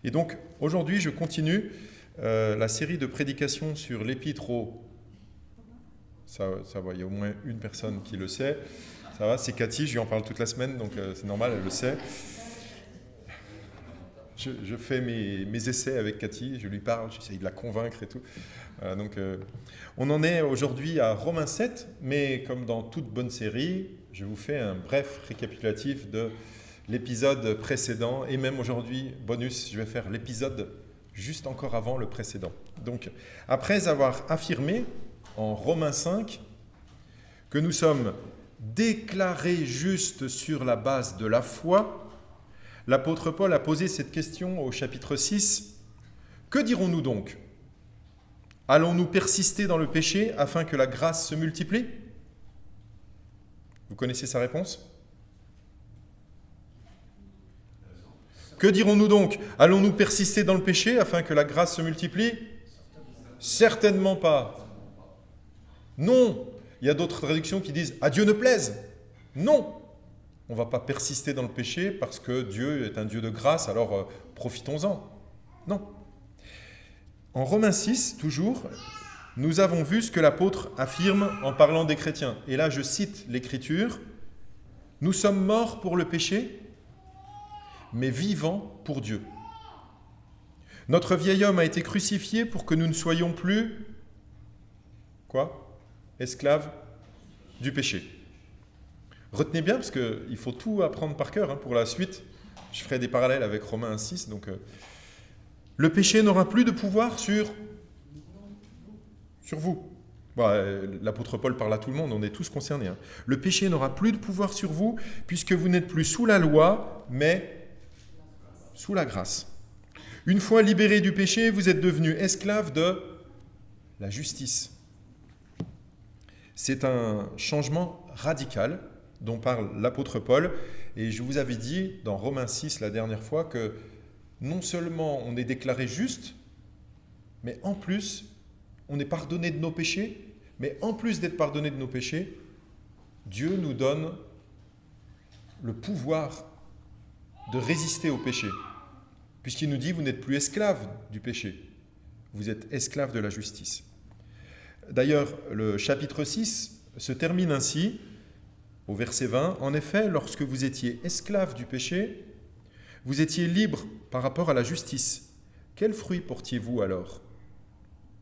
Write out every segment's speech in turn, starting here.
Et donc, aujourd'hui, je continue la série de prédications sur l'épître aux... Ça va, il y a au moins une personne qui le sait. Ça va, c'est Cathy, je lui en parle toute la semaine, donc c'est normal, elle le sait. Je fais mes essais avec Cathy, je lui parle, j'essaye de la convaincre et tout. On en est aujourd'hui à Romains 7, mais comme dans toute bonne série, je vous fais un bref récapitulatif de l'épisode précédent, et même aujourd'hui, bonus, je vais faire l'épisode juste encore avant le précédent. Donc, après avoir affirmé en Romains 5 que nous sommes déclarés justes sur la base de la foi, l'apôtre Paul a posé cette question au chapitre 6. Que dirons-nous donc ? Allons-nous persister dans le péché afin que la grâce se multiplie ? Vous connaissez sa réponse ? Que dirons-nous donc ? Allons-nous persister dans le péché afin que la grâce se multiplie ? Certainement pas. Non. Il y a d'autres traductions qui disent « à Dieu ne plaise ». Non. On ne va pas persister dans le péché parce que Dieu est un Dieu de grâce, alors profitons-en. Non. En Romains 6, toujours, nous avons vu ce que l'apôtre affirme en parlant des chrétiens. Et là, je cite l'Écriture. « Nous sommes morts pour le péché, mais vivants pour Dieu. Notre vieil homme a été crucifié pour que nous ne soyons plus, esclaves du péché. » Retenez bien, parce qu'il faut tout apprendre par cœur pour la suite. Je ferai des parallèles avec Romains 6. Donc, le péché n'aura plus de pouvoir sur vous. L'apôtre Paul parle à tout le monde, on est tous concernés. Le péché n'aura plus de pouvoir sur vous, puisque vous n'êtes plus sous la loi, mais sous la grâce. Une fois libérés du péché, vous êtes devenus esclaves de la justice. C'est un changement radical dont parle l'apôtre Paul. Et je vous avais dit dans Romains 6 la dernière fois que non seulement on est déclaré juste, mais en plus on est pardonné de nos péchés, mais en plus d'être pardonné de nos péchés, Dieu nous donne le pouvoir de résister au péché. Puisqu'il nous dit, vous n'êtes plus esclaves du péché, vous êtes esclaves de la justice. D'ailleurs, le chapitre 6 se termine ainsi, au verset 20. « En effet, lorsque vous étiez esclaves du péché, vous étiez libres par rapport à la justice. Quels fruits portiez-vous alors ?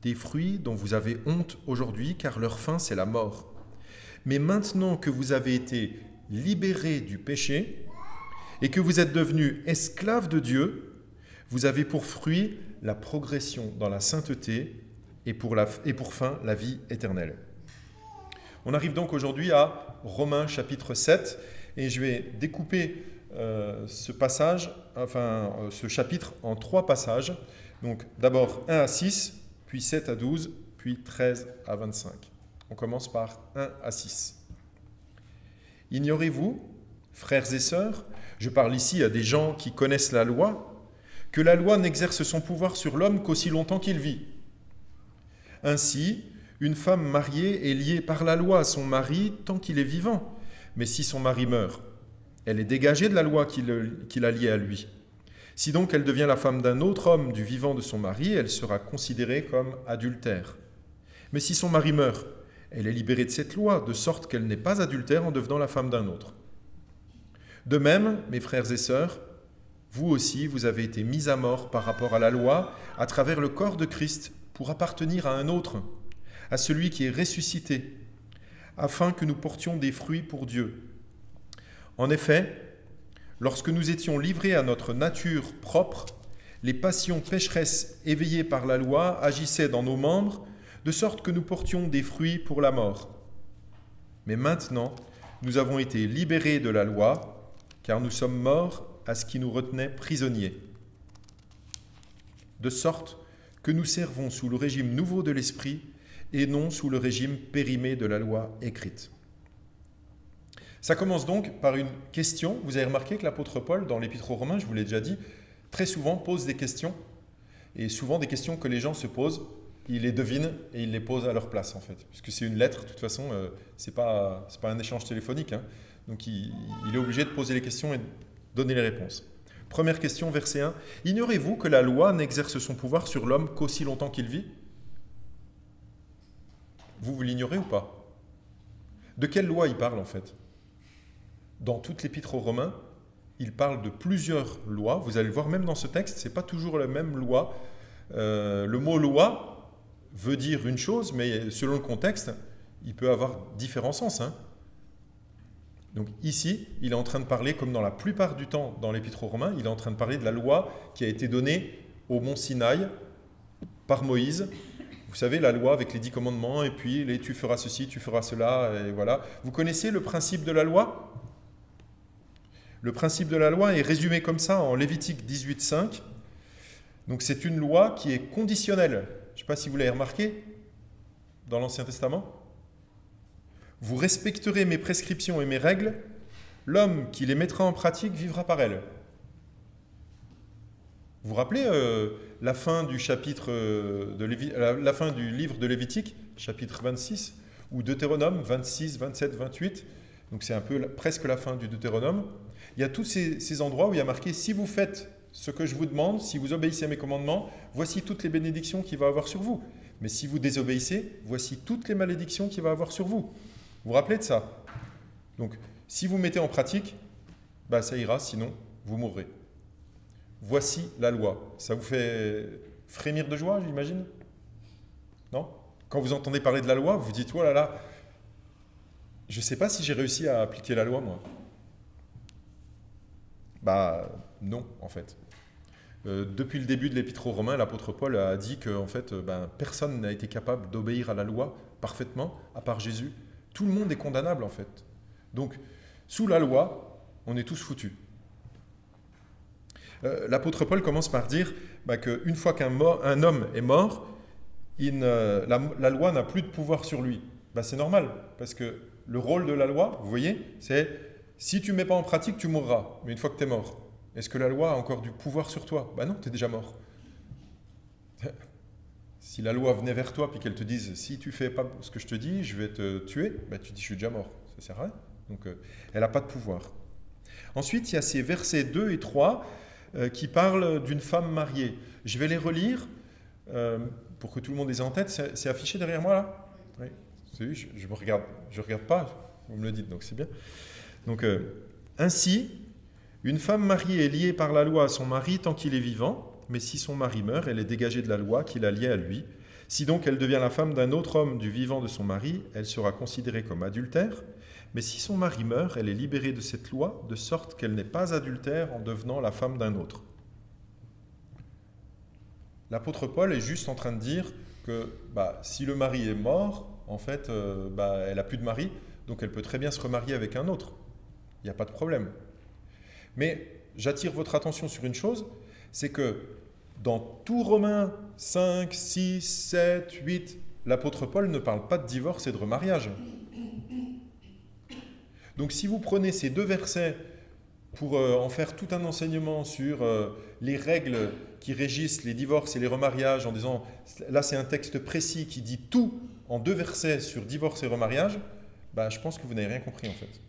Des fruits dont vous avez honte aujourd'hui, car leur fin, c'est la mort. Mais maintenant que vous avez été libérés du péché et que vous êtes devenus esclaves de Dieu, vous avez pour fruit la progression dans la sainteté et pour fin la vie éternelle. » On arrive donc aujourd'hui à Romains chapitre 7 et je vais découper ce chapitre en 3 passages. Donc d'abord 1 à 6, puis 7 à 12, puis 13 à 25. On commence par 1 à 6. « Ignorez-vous, frères et sœurs, je parle ici à des gens qui connaissent la loi, que la loi n'exerce son pouvoir sur l'homme qu'aussi longtemps qu'il vit. Ainsi, une femme mariée est liée par la loi à son mari tant qu'il est vivant. Mais si son mari meurt, elle est dégagée de la loi qui l'a liée à lui. Si donc elle devient la femme d'un autre homme du vivant de son mari, elle sera considérée comme adultère. Mais si son mari meurt, elle est libérée de cette loi, de sorte qu'elle n'est pas adultère en devenant la femme d'un autre. De même, mes frères et sœurs, vous aussi, vous avez été mis à mort par rapport à la loi, à travers le corps de Christ, pour appartenir à un autre, à celui qui est ressuscité, afin que nous portions des fruits pour Dieu. En effet, lorsque nous étions livrés à notre nature propre, les passions pécheresses éveillées par la loi agissaient dans nos membres, de sorte que nous portions des fruits pour la mort. Mais maintenant, nous avons été libérés de la loi, car nous sommes morts à ce qui nous retenait prisonniers. De sorte que nous servons sous le régime nouveau de l'esprit et non sous le régime périmé de la loi écrite. » Ça commence donc par une question. Vous avez remarqué que l'apôtre Paul, dans l'épître aux Romains, je vous l'ai déjà dit, très souvent pose des questions, et souvent des questions que les gens se posent, il les devine et il les pose à leur place en fait. Puisque c'est une lettre, de toute façon, c'est pas un échange téléphonique, Donc il est obligé de poser les questions et de donner les réponses. Première question, verset 1. Ignorez-vous que la loi n'exerce son pouvoir sur l'homme qu'aussi longtemps qu'il vit? Vous l'ignorez ou pas? De quelle loi il parle en fait? Dans toute l'épître aux Romains, il parle de plusieurs lois. Vous allez le voir même dans ce texte, ce n'est pas toujours la même loi. Le mot loi veut dire une chose, mais selon le contexte, il peut avoir différents sens. Donc ici, il est en train de parler, comme dans la plupart du temps dans l'Épître aux Romains, il est en train de parler de la loi qui a été donnée au mont Sinaï par Moïse. Vous savez, la loi avec les 10 commandements, et puis les tu feras ceci, tu feras cela, et voilà. Vous connaissez le principe de la loi? Le principe de la loi est résumé comme ça en Lévitique 18:5. Donc c'est une loi qui est conditionnelle. Je ne sais pas si vous l'avez remarqué dans l'Ancien Testament. Vous respecterez mes prescriptions et mes règles, l'homme qui les mettra en pratique vivra par elles. Vous vous rappelez la fin du chapitre la fin du livre de Lévitique, chapitre 26, ou Deutéronome 26, 27, 28. Donc c'est un peu presque la fin du Deutéronome. Il y a tous ces endroits où il y a marqué « Si vous faites ce que je vous demande, si vous obéissez à mes commandements, voici toutes les bénédictions qu'il va avoir sur vous. Mais si vous désobéissez, voici toutes les malédictions qu'il va avoir sur vous. » Vous vous rappelez de ça? Donc, si vous mettez en pratique, ça ira, sinon vous mourrez. Voici la loi. Ça vous fait frémir de joie, j'imagine? Non? Quand vous entendez parler de la loi, vous vous dites « Oh là là, je ne sais pas si j'ai réussi à appliquer la loi, moi. » Non, en fait. Depuis le début de l'Épître aux Romains, l'apôtre Paul a dit que en fait, personne n'a été capable d'obéir à la loi parfaitement, à part Jésus. Tout le monde est condamnable, en fait. Donc, sous la loi, on est tous foutus. L'apôtre Paul commence par dire qu'une fois qu'un homme est mort, la loi n'a plus de pouvoir sur lui. C'est normal, parce que le rôle de la loi, vous voyez, c'est si tu ne mets pas en pratique, tu mourras. Mais une fois que tu es mort, est-ce que la loi a encore du pouvoir sur toi? Non, tu es déjà mort. Si la loi venait vers toi et qu'elle te dise « Si tu ne fais pas ce que je te dis, je vais te tuer », tu dis « Je suis déjà mort ». Ça ne sert à rien. Donc, elle n'a pas de pouvoir. Ensuite, il y a ces versets 2 et 3 qui parlent d'une femme mariée. Je vais les relire pour que tout le monde les ait en tête. C'est affiché derrière moi, là? Oui. Je ne regarde pas, vous me le dites, donc c'est bien. Donc, ainsi, une femme mariée est liée par la loi à son mari tant qu'il est vivant, mais si son mari meurt, elle est dégagée de la loi qui la liait à lui. Si donc elle devient la femme d'un autre homme du vivant de son mari, elle sera considérée comme adultère, mais si son mari meurt, elle est libérée de cette loi, de sorte qu'elle n'est pas adultère en devenant la femme d'un autre. L'apôtre Paul est juste en train de dire que si le mari est mort, en fait, elle n'a plus de mari, donc elle peut très bien se remarier avec un autre. Il n'y a pas de problème. Mais j'attire votre attention sur une chose, c'est que dans tout Romains 5, 6, 7, 8, l'apôtre Paul ne parle pas de divorce et de remariage. Donc si vous prenez ces deux versets pour en faire tout un enseignement sur les règles qui régissent les divorces et les remariages en disant là c'est un texte précis qui dit tout en deux versets sur divorce et remariage, je pense que vous n'avez rien compris en fait.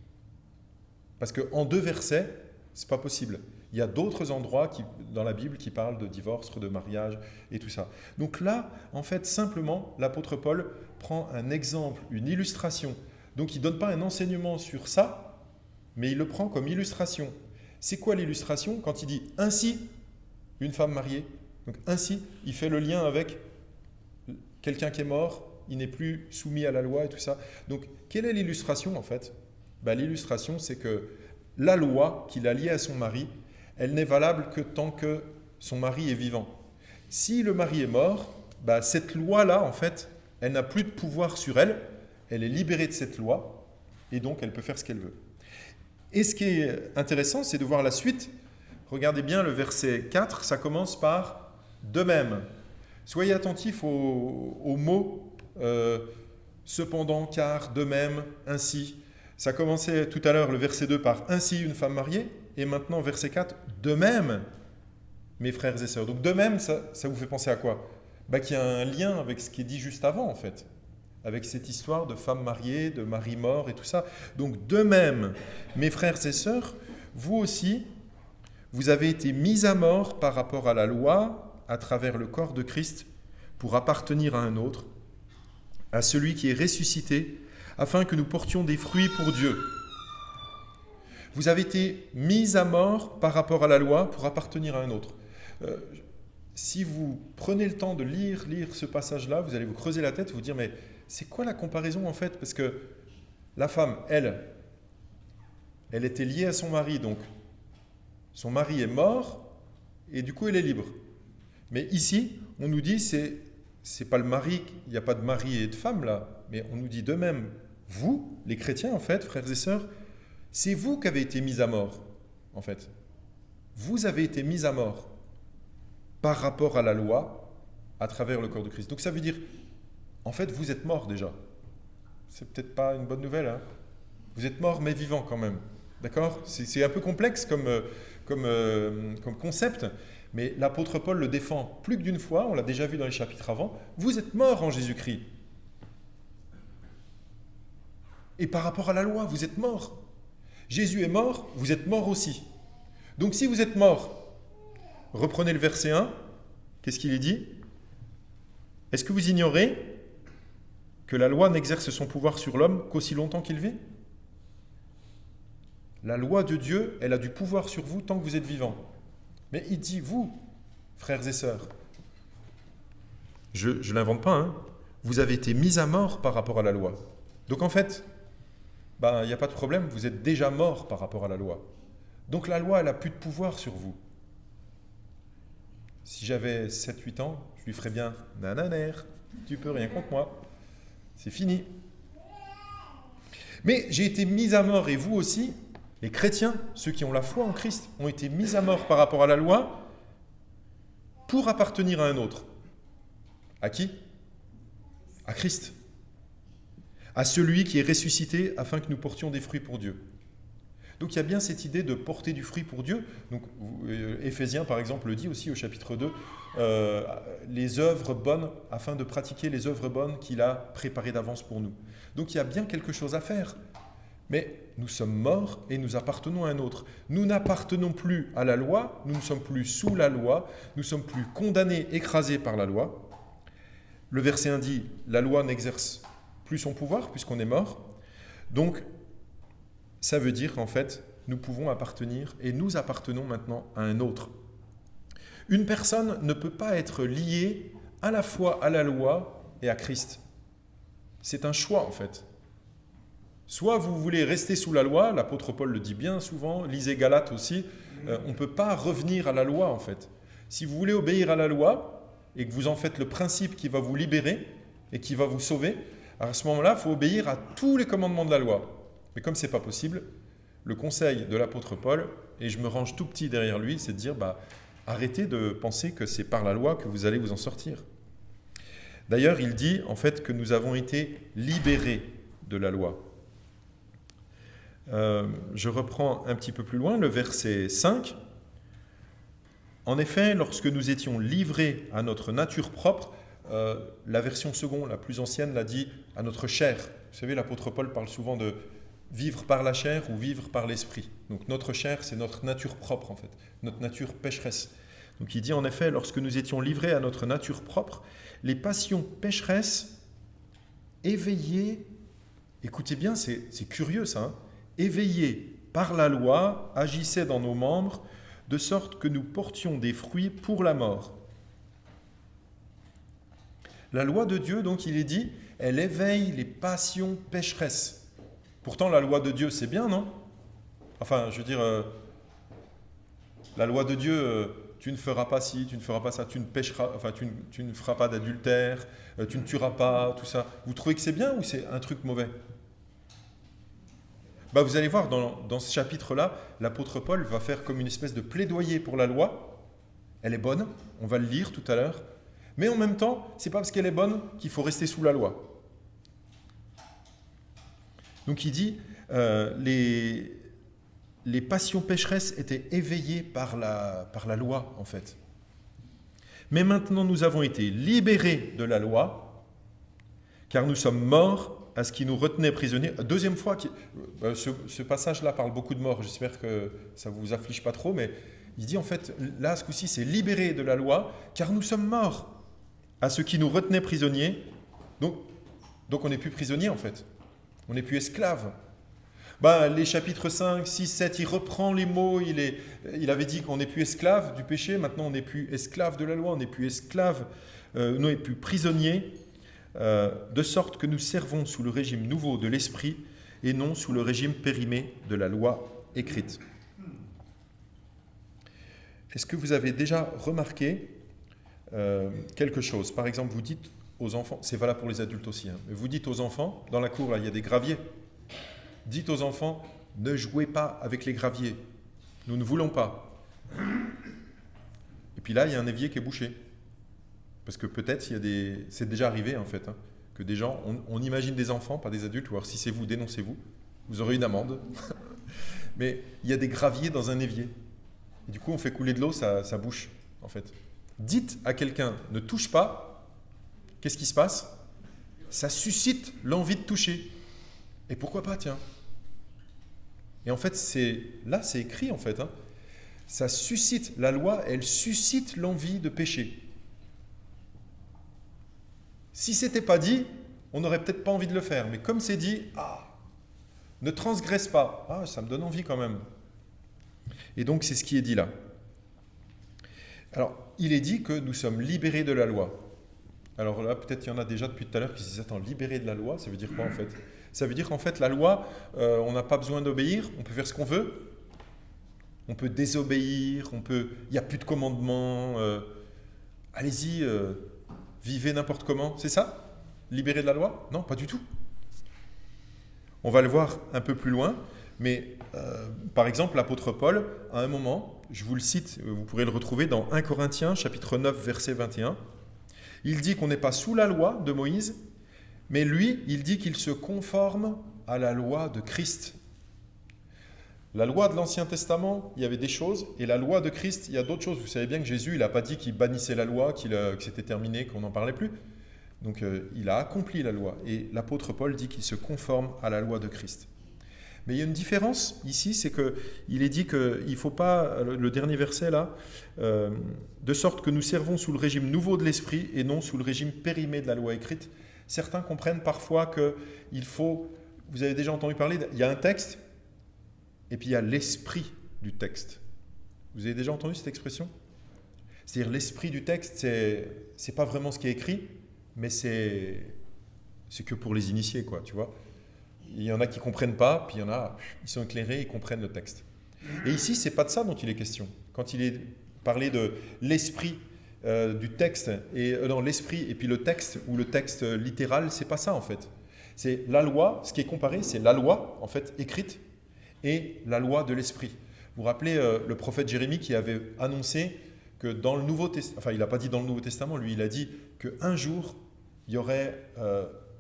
Parce qu'en deux versets, c'est pas possible. Il y a d'autres endroits dans la Bible qui parlent de divorce, de mariage et tout ça. Donc là, en fait, simplement, l'apôtre Paul prend un exemple, une illustration. Donc il ne donne pas un enseignement sur ça, mais il le prend comme illustration. C'est quoi l'illustration? Quand il dit « ainsi, une femme mariée », donc ainsi, il fait le lien avec quelqu'un qui est mort, il n'est plus soumis à la loi et tout ça. Donc, quelle est l'illustration en fait? L'illustration, c'est que la loi qu'il a liée à son mari, elle n'est valable que tant que son mari est vivant. Si le mari est mort, cette loi-là, en fait, elle n'a plus de pouvoir sur elle, elle est libérée de cette loi, et donc elle peut faire ce qu'elle veut. Et ce qui est intéressant, c'est de voir la suite. Regardez bien le verset 4, ça commence par « de même ». Soyez attentifs aux mots « cependant, car, de même, ainsi ». Ça commençait tout à l'heure, le verset 2, par « ainsi une femme mariée », et maintenant, verset 4, « de même, mes frères et sœurs ». Donc, de même, ça vous fait penser à quoi? Qu'il y a un lien avec ce qui est dit juste avant, en fait, avec cette histoire de femme mariée, de mari mort et tout ça. Donc, de même, mes frères et sœurs, vous aussi, vous avez été mis à mort par rapport à la loi à travers le corps de Christ pour appartenir à un autre, à celui qui est ressuscité, afin que nous portions des fruits pour Dieu. Vous avez été mis à mort par rapport à la loi pour appartenir à un autre. Si vous prenez le temps de lire ce passage-là, vous allez vous creuser la tête et vous dire, mais c'est quoi la comparaison en fait? Parce que la femme, elle était liée à son mari, donc son mari est mort et du coup elle est libre. Mais ici, on nous dit, c'est pas le mari, il n'y a pas de mari et de femme là, mais on nous dit de même, vous, les chrétiens en fait, frères et sœurs, c'est vous qui avez été mis à mort, en fait. Vous avez été mis à mort par rapport à la loi à travers le corps de Christ. Donc ça veut dire, en fait, vous êtes mort déjà. C'est peut-être pas une bonne nouvelle, hein. Vous êtes mort mais vivant quand même. D'accord? C'est un peu complexe comme concept, mais l'apôtre Paul le défend plus que d'une fois, on l'a déjà vu dans les chapitres avant. Vous êtes mort en Jésus-Christ. Et par rapport à la loi, vous êtes mort. Jésus est mort, vous êtes mort aussi. Donc si vous êtes mort, reprenez le verset 1, qu'est-ce qu'il est dit? Est-ce que vous ignorez que la loi n'exerce son pouvoir sur l'homme qu'aussi longtemps qu'il vit? La loi de Dieu, elle a du pouvoir sur vous tant que vous êtes vivant. Mais il dit, vous, frères et sœurs, je ne l'invente pas, hein, vous avez été mis à mort par rapport à la loi. Donc en fait, il n'y a pas de problème, vous êtes déjà mort par rapport à la loi. Donc la loi, elle n'a plus de pouvoir sur vous. Si j'avais 7-8 ans, je lui ferais bien « Nananer, tu peux rien contre moi, c'est fini ». Mais j'ai été mis à mort, et vous aussi, les chrétiens, ceux qui ont la foi en Christ, ont été mis à mort par rapport à la loi pour appartenir à un autre. À qui? À Christ. À celui qui est ressuscité afin que nous portions des fruits pour Dieu. Donc il y a bien cette idée de porter du fruit pour Dieu. Donc Éphésiens par exemple le dit aussi au chapitre 2, les œuvres bonnes afin de pratiquer les œuvres bonnes qu'il a préparées d'avance pour nous. Donc il y a bien quelque chose à faire. Mais nous sommes morts et nous appartenons à un autre. Nous n'appartenons plus à la loi, nous ne sommes plus sous la loi, nous ne sommes plus condamnés, écrasés par la loi. Le verset 1 dit, la loi n'exerce plus son pouvoir puisqu'on est mort. Donc, ça veut dire qu'en fait, nous pouvons appartenir et nous appartenons maintenant à un autre. Une personne ne peut pas être liée à la fois à la loi et à Christ. C'est un choix en fait. Soit vous voulez rester sous la loi, l'apôtre Paul le dit bien souvent, lisez Galates aussi, on ne peut pas revenir à la loi en fait. Si vous voulez obéir à la loi et que vous en faites le principe qui va vous libérer et qui va vous sauver, à ce moment-là, il faut obéir à tous les commandements de la loi. Mais comme ce n'est pas possible, le conseil de l'apôtre Paul, et je me range tout petit derrière lui, c'est de dire arrêtez de penser que c'est par la loi que vous allez vous en sortir. D'ailleurs, il dit en fait que nous avons été libérés de la loi. Je reprends un petit peu plus loin le verset 5. En effet, lorsque nous étions livrés à notre nature propre, la version seconde, la plus ancienne, l'a dit à notre chair. Vous savez, l'apôtre Paul parle souvent de vivre par la chair ou vivre par l'esprit. Donc notre chair, c'est notre nature propre en fait, notre nature pécheresse. Donc il dit en effet, lorsque nous étions livrés à notre nature propre, les passions pécheresses éveillées, écoutez bien, c'est curieux ça, hein, éveillées par la loi, agissaient dans nos membres, de sorte que nous portions des fruits pour la mort. La loi de Dieu, donc il est dit, elle éveille les passions pécheresses. Pourtant, la loi de Dieu, c'est bien, non? Enfin, je veux dire, la loi de Dieu, tu ne feras pas ci, tu ne feras pas ça, tu ne pêcheras, enfin, tu ne feras pas d'adultère, tu ne tueras pas, tout ça. Vous trouvez que c'est bien ou c'est un truc mauvais? Vous allez voir, dans ce chapitre-là, l'apôtre Paul va faire comme une espèce de plaidoyer pour la loi. Elle est bonne, on va le lire tout à l'heure. Mais en même temps, ce n'est pas parce qu'elle est bonne qu'il faut rester sous la loi. Donc il dit, les passions pécheresses étaient éveillées par la loi, en fait. Mais maintenant, nous avons été libérés de la loi, car nous sommes morts à ce qui nous retenait prisonniers. Deuxième fois, ce passage-là parle beaucoup de morts. J'espère que ça ne vous afflige pas trop, mais Il dit en fait, là, ce coup-ci, c'est libéré de la loi, car nous sommes morts à ce qui nous retenait prisonniers. Donc on n'est plus prisonnier en fait. On n'est plus esclave. Les chapitres 5, 6, 7, il reprend les mots. Il avait dit qu'on n'est plus esclave du péché. Maintenant, on n'est plus esclave de la loi. On n'est plus esclave, on n'est plus prisonnier. De sorte que nous servons sous le régime nouveau de l'esprit et non sous le régime périmé de la loi écrite. Est-ce que vous avez déjà remarqué quelque chose? Par exemple, vous dites aux enfants, c'est valable pour les adultes aussi, mais vous dites aux enfants, dans la cour, là, il y a des graviers. Dites aux enfants, ne jouez pas avec les graviers. Nous ne voulons pas. Et puis là, il y a un évier qui est bouché. Parce que peut-être, c'est déjà arrivé en fait, que des gens, on imagine des enfants, pas des adultes, ou alors si c'est vous, dénoncez-vous. Vous aurez une amende. Mais il y a des graviers dans un évier. Et du coup, on fait couler de l'eau, ça bouche, en fait. Dites à quelqu'un, ne touche pas, qu'est-ce qui se passe? Ça suscite l'envie de toucher. Et pourquoi pas, tiens? Et en fait, c'est écrit, en fait. Ça suscite, la loi, elle suscite l'envie de pécher. Si ce n'était pas dit, on n'aurait peut-être pas envie de le faire. Mais comme c'est dit, ne transgresse pas. Ça me donne envie quand même. Et donc, c'est ce qui est dit là. Alors, il est dit que nous sommes libérés de la loi. Alors là, peut-être il y en a déjà depuis tout à l'heure qui se disent, attends, libérés de la loi, ça veut dire quoi en fait? Ça veut dire qu'en fait, la loi, on n'a pas besoin d'obéir, on peut faire ce qu'on veut. On peut désobéir, il n'y a plus de commandements. Allez-y, vivez n'importe comment. C'est ça? Libérés de la loi? Non, pas du tout. On va le voir un peu plus loin. Mais par exemple, l'apôtre Paul, à un moment, je vous le cite, vous pourrez le retrouver dans 1 Corinthiens, chapitre 9, verset 21. Il dit qu'on n'est pas sous la loi de Moïse, mais lui, il dit qu'il se conforme à la loi de Christ. La loi de l'Ancien Testament, il y avait des choses, et la loi de Christ, il y a d'autres choses. Vous savez bien que Jésus, il n'a pas dit qu'il bannissait la loi, que c'était terminé, qu'on n'en parlait plus. Donc il a accompli la loi, et l'apôtre Paul dit qu'il se conforme à la loi de Christ. Mais il y a une différence ici, c'est qu'il est dit qu'il ne faut pas, le dernier verset là, de sorte que nous servons sous le régime nouveau de l'esprit et non sous le régime périmé de la loi écrite. Certains comprennent parfois qu'il faut, vous avez déjà entendu parler, il y a un texte et puis il y a l'esprit du texte. Vous avez déjà entendu cette expression? C'est-à-dire l'esprit du texte, c'est pas vraiment ce qui est écrit, mais c'est que pour les initiés, quoi, tu vois. Il y en a qui ne comprennent pas, puis il y en a, ils sont éclairés, ils comprennent le texte. Et ici, ce n'est pas de ça dont il est question. Quand il est parlé de l'esprit du texte, l'esprit et puis le texte, ou le texte littéral, ce n'est pas ça en fait. C'est la loi, ce qui est comparé, c'est la loi, en fait, écrite, et la loi de l'esprit. Vous vous rappelez le prophète Jérémie qui avait annoncé que dans le Nouveau Testament, enfin il n'a pas dit dans le Nouveau Testament, lui il a dit qu'un jour, il y aurait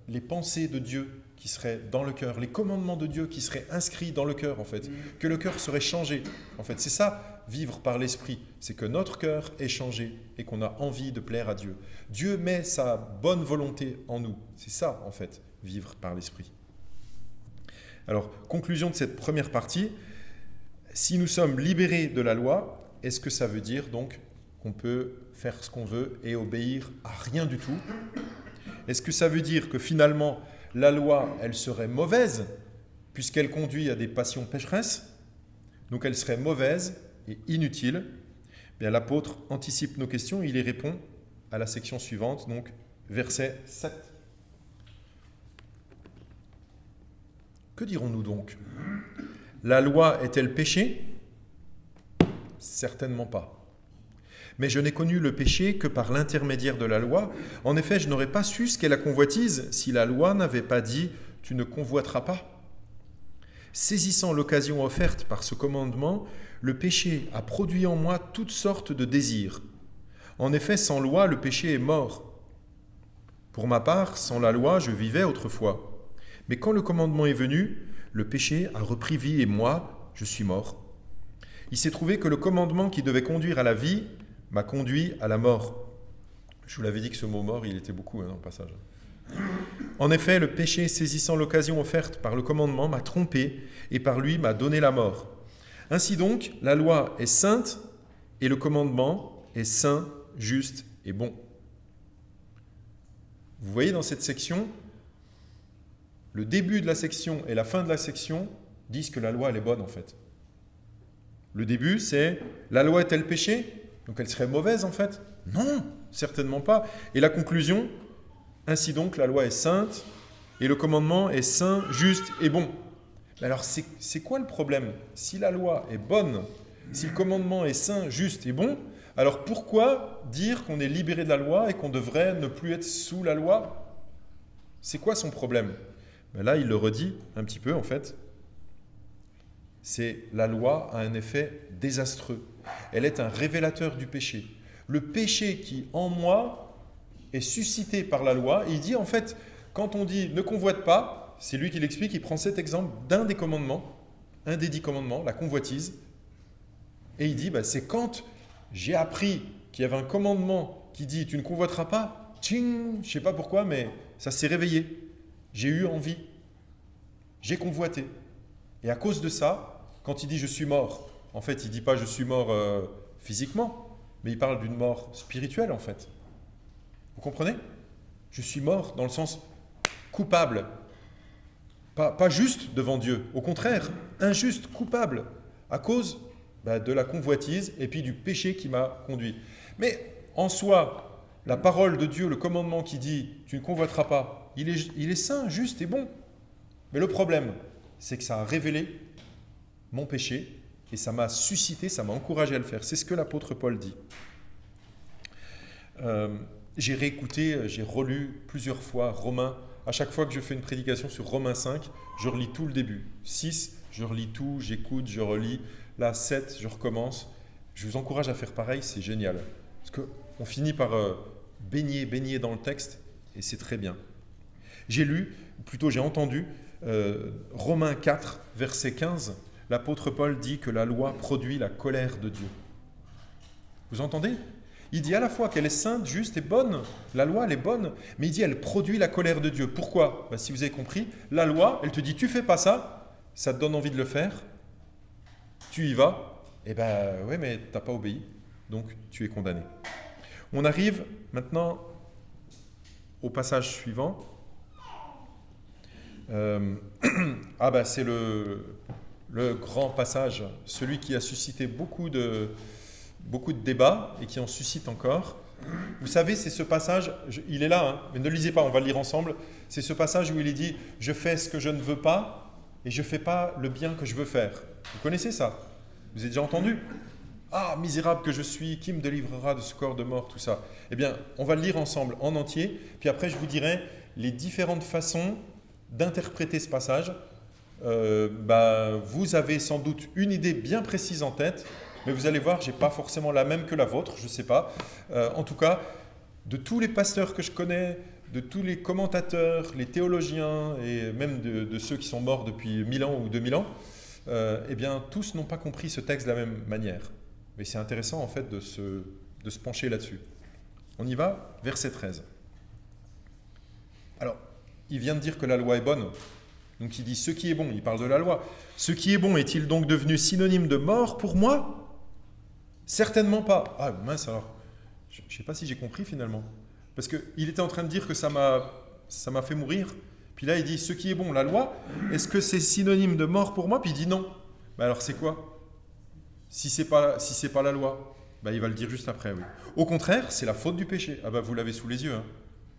les pensées de Dieu qui seraient dans le cœur, les commandements de Dieu qui seraient inscrits dans le cœur, en fait, que le cœur serait changé. En fait, c'est ça, vivre par l'esprit, c'est que notre cœur est changé et qu'on a envie de plaire à Dieu. Dieu met sa bonne volonté en nous. C'est ça, en fait, vivre par l'esprit. Alors, conclusion de cette première partie, si nous sommes libérés de la loi, est-ce que ça veut dire donc qu'on peut faire ce qu'on veut et obéir à rien du tout? Est-ce que ça veut dire que finalement, la loi, elle serait mauvaise, puisqu'elle conduit à des passions pécheresses, donc elle serait mauvaise et inutile? Bien, l'apôtre anticipe nos questions, il y répond à la section suivante, donc verset 7. Que dirons-nous donc? La loi est-elle péché? Certainement pas. Mais je n'ai connu le péché que par l'intermédiaire de la loi. En effet, je n'aurais pas su ce qu'est la convoitise si la loi n'avait pas dit « tu ne convoiteras pas ». Saisissant l'occasion offerte par ce commandement, le péché a produit en moi toutes sortes de désirs. En effet, sans loi, le péché est mort. Pour ma part, sans la loi, je vivais autrefois. Mais quand le commandement est venu, le péché a repris vie et moi, je suis mort. Il s'est trouvé que le commandement qui devait conduire à la vie m'a conduit à la mort. Je vous l'avais dit que ce mot mort, il était beaucoup dans le passage. En effet, le péché, saisissant l'occasion offerte par le commandement, m'a trompé et par lui m'a donné la mort. Ainsi donc, la loi est sainte, et le commandement est saint, juste et bon. Vous voyez dans cette section, le début de la section et la fin de la section disent que la loi, elle est bonne en fait. Le début, c'est « la loi est-elle péché ?» Donc elle serait mauvaise en fait? Non, certainement pas. Et la conclusion, « ainsi donc la loi est sainte et le commandement est saint, juste et bon. » Alors c'est quoi le problème? Si la loi est bonne, si le commandement est saint, juste et bon, alors pourquoi dire qu'on est libéré de la loi et qu'on devrait ne plus être sous la loi? C'est quoi son problème? Là, il le redit un petit peu en fait. C'est la loi a un effet désastreux. Elle est un révélateur du péché. Le péché qui, en moi, est suscité par la loi, et il dit en fait, quand on dit ne convoite pas, c'est lui qui l'explique, il prend cet exemple d'un des commandements, un des 10 commandements, la convoitise, et il dit c'est quand j'ai appris qu'il y avait un commandement qui dit tu ne convoiteras pas, tching, je ne sais pas pourquoi, mais ça s'est réveillé. J'ai eu envie, j'ai convoité. Et à cause de ça, quand il dit « je suis mort », en fait, il ne dit pas « je suis mort physiquement », mais il parle d'une mort spirituelle, en fait. Vous comprenez? Je suis mort dans le sens coupable. Pas juste devant Dieu, au contraire, injuste, coupable, à cause de la convoitise et puis du péché qui m'a conduit. Mais en soi, la parole de Dieu, le commandement qui dit « tu ne convoiteras pas », il est saint, juste et bon. Mais le problème, c'est que ça a révélé mon péché et ça m'a suscité, ça m'a encouragé à le faire. C'est ce que l'apôtre Paul dit. J'ai réécouté, j'ai relu plusieurs fois Romains. À chaque fois que je fais une prédication sur Romains 5, je relis tout le début. 6, je relis tout, j'écoute, je relis. Là, 7, je recommence. Je vous encourage à faire pareil, c'est génial. Parce qu'on finit par baigner dans le texte et c'est très bien. J'ai lu, ou plutôt j'ai entendu, Romains 4, verset 15, l'apôtre Paul dit que la loi produit la colère de Dieu. Vous entendez? Il dit à la fois qu'elle est sainte, juste et bonne, la loi elle est bonne, mais il dit elle produit la colère de Dieu. Pourquoi? Si vous avez compris, la loi, elle te dit tu fais pas ça, ça te donne envie de le faire, tu y vas, et ouais mais tu n'as pas obéi, donc tu es condamné. On arrive maintenant au passage suivant. C'est le grand passage, celui qui a suscité beaucoup de débats et qui en suscite encore. Vous savez, c'est ce passage, il est là, mais ne le lisez pas, on va le lire ensemble. C'est ce passage où il est dit « Je fais ce que je ne veux pas et je ne fais pas le bien que je veux faire ». Vous connaissez ça? Vous avez déjà entendu? « Ah, misérable que je suis, qui me délivrera de ce corps de mort ?» tout ça. Eh bien, on va le lire ensemble en entier, puis après je vous dirai les différentes façons d'interpréter ce passage. Vous avez sans doute une idée bien précise en tête, mais vous allez voir, je n'ai pas forcément la même que la vôtre, je ne sais pas. En tout cas, de tous les pasteurs que je connais, de tous les commentateurs, les théologiens, et même de ceux qui sont morts depuis 1000 ans ou 2000 ans, tous n'ont pas compris ce texte de la même manière. Mais c'est intéressant en fait de se pencher là-dessus. On y va, verset 13. Alors, il vient de dire que la loi est bonne. Donc il dit « ce qui est bon », il parle de la loi. « Ce qui est bon est-il donc devenu synonyme de mort pour moi ? Certainement pas. » Ah mince alors, je ne sais pas si j'ai compris finalement. Parce qu'il était en train de dire que ça m'a fait mourir. Puis là il dit « ce qui est bon, la loi, est-ce que c'est synonyme de mort pour moi ?» Puis il dit « non. » Alors c'est quoi? Si c'est pas la loi, il va le dire juste après. Oui. Au contraire, c'est la faute du péché. Vous l'avez sous les yeux. Hein.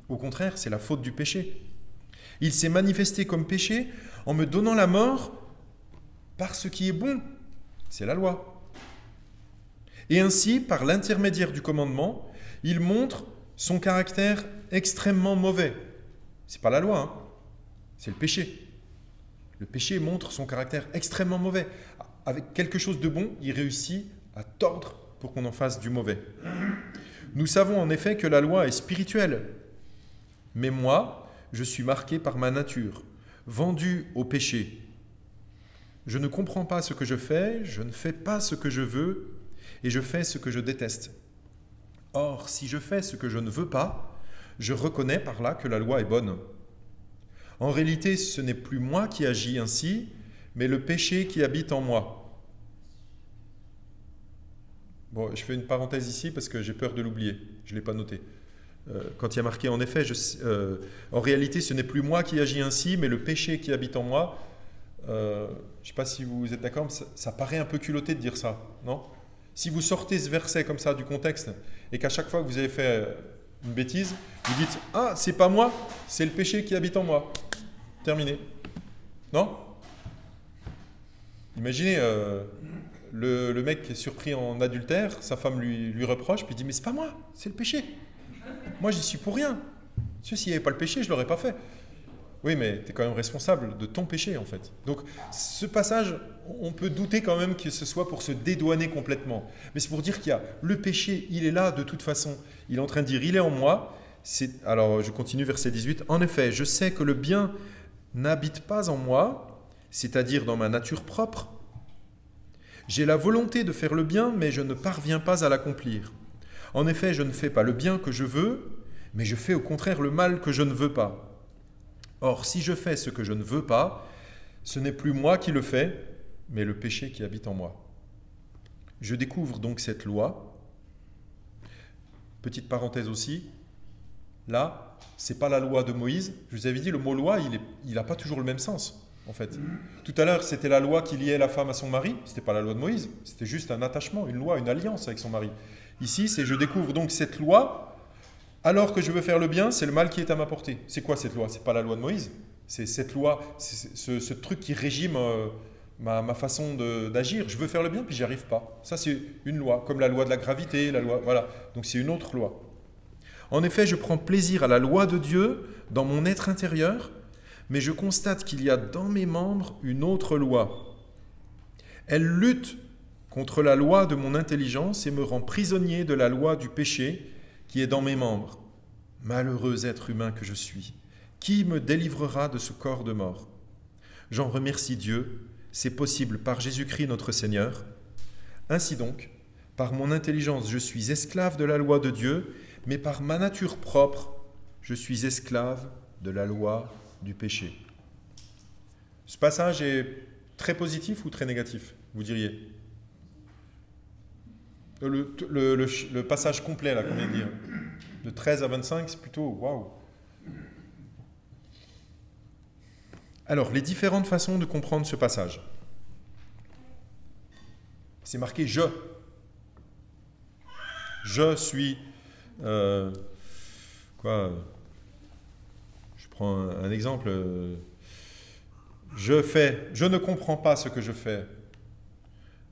Au contraire, c'est la faute du péché. Il s'est manifesté comme péché en me donnant la mort par ce qui est bon, c'est la loi. Et ainsi, par l'intermédiaire du commandement, il montre son caractère extrêmement mauvais. Ce n'est pas la loi, hein, c'est le péché. Le péché montre son caractère extrêmement mauvais. Avec quelque chose de bon, il réussit à tordre pour qu'on en fasse du mauvais. Nous savons en effet que la loi est spirituelle, mais moi, je suis marqué par ma nature, vendu au péché. Je ne comprends pas ce que je fais, je ne fais pas ce que je veux, et je fais ce que je déteste. Or, si je fais ce que je ne veux pas, je reconnais par là que la loi est bonne. En réalité, ce n'est plus moi qui agis ainsi, mais le péché qui habite en moi. Bon, je fais une parenthèse ici parce que j'ai peur de l'oublier. Je ne l'ai pas noté. Quand il y a marqué, en effet, en réalité, ce n'est plus moi qui agis ainsi, mais le péché qui habite en moi. Je ne sais pas si vous êtes d'accord, mais ça paraît un peu culotté de dire ça, non? Si vous sortez ce verset comme ça du contexte et qu'à chaque fois que vous avez fait une bêtise, vous dites « Ah, c'est pas moi, c'est le péché qui habite en moi. » Terminé. Non? Imaginez le mec qui est surpris en adultère, sa femme lui reproche, puis il dit « Mais c'est pas moi, c'est le péché. Moi, j'y suis pour rien. S'il n'y avait pas le péché, je ne l'aurais pas fait. » Oui, mais tu es quand même responsable de ton péché, en fait. Donc, ce passage, on peut douter quand même que ce soit pour se dédouaner complètement. Mais c'est pour dire qu'il y a le péché, il est là de toute façon. Il est en train de dire, il est en moi. Alors, je continue, verset 18. En effet, je sais que le bien n'habite pas en moi, c'est-à-dire dans ma nature propre. J'ai la volonté de faire le bien, mais je ne parviens pas à l'accomplir. En effet, je ne fais pas le bien que je veux, mais je fais au contraire le mal que je ne veux pas. Or, si je fais ce que je ne veux pas, ce n'est plus moi qui le fais, mais le péché qui habite en moi. Je découvre donc cette loi. Petite parenthèse aussi, là, ce n'est pas la loi de Moïse. Je vous avais dit, le mot loi, il n'a pas toujours le même sens, en fait. Tout à l'heure, c'était la loi qui liait la femme à son mari. Ce n'était pas la loi de Moïse, c'était juste un attachement, une loi, une alliance avec son mari. Ici, c'est je découvre donc cette loi. Alors que je veux faire le bien, c'est le mal qui est à ma portée. C'est quoi cette loi? C'est pas la loi de Moïse. C'est cette loi, c'est ce truc qui régime ma façon d'agir. Je veux faire le bien, puis j'y arrive pas. Ça, c'est une loi, comme la loi de la gravité, la loi, voilà. Donc c'est une autre loi. En effet, je prends plaisir à la loi de Dieu dans mon être intérieur, mais je constate qu'il y a dans mes membres une autre loi. Elle lutte contre la loi de mon intelligence et me rend prisonnier de la loi du péché qui est dans mes membres. Malheureux être humain que je suis, qui me délivrera de ce corps de mort? J'en remercie Dieu, c'est possible par Jésus-Christ notre Seigneur. Ainsi donc, par mon intelligence, je suis esclave de la loi de Dieu, mais par ma nature propre, je suis esclave de la loi du péché. Ce passage est très positif ou très négatif, vous diriez? Le passage complet, là, qu'on vient de dire, de 13 à 25, c'est plutôt waouh. Alors, les différentes façons de comprendre ce passage. C'est marqué « je ». Je suis... je prends un exemple. Je ne comprends pas ce que je fais.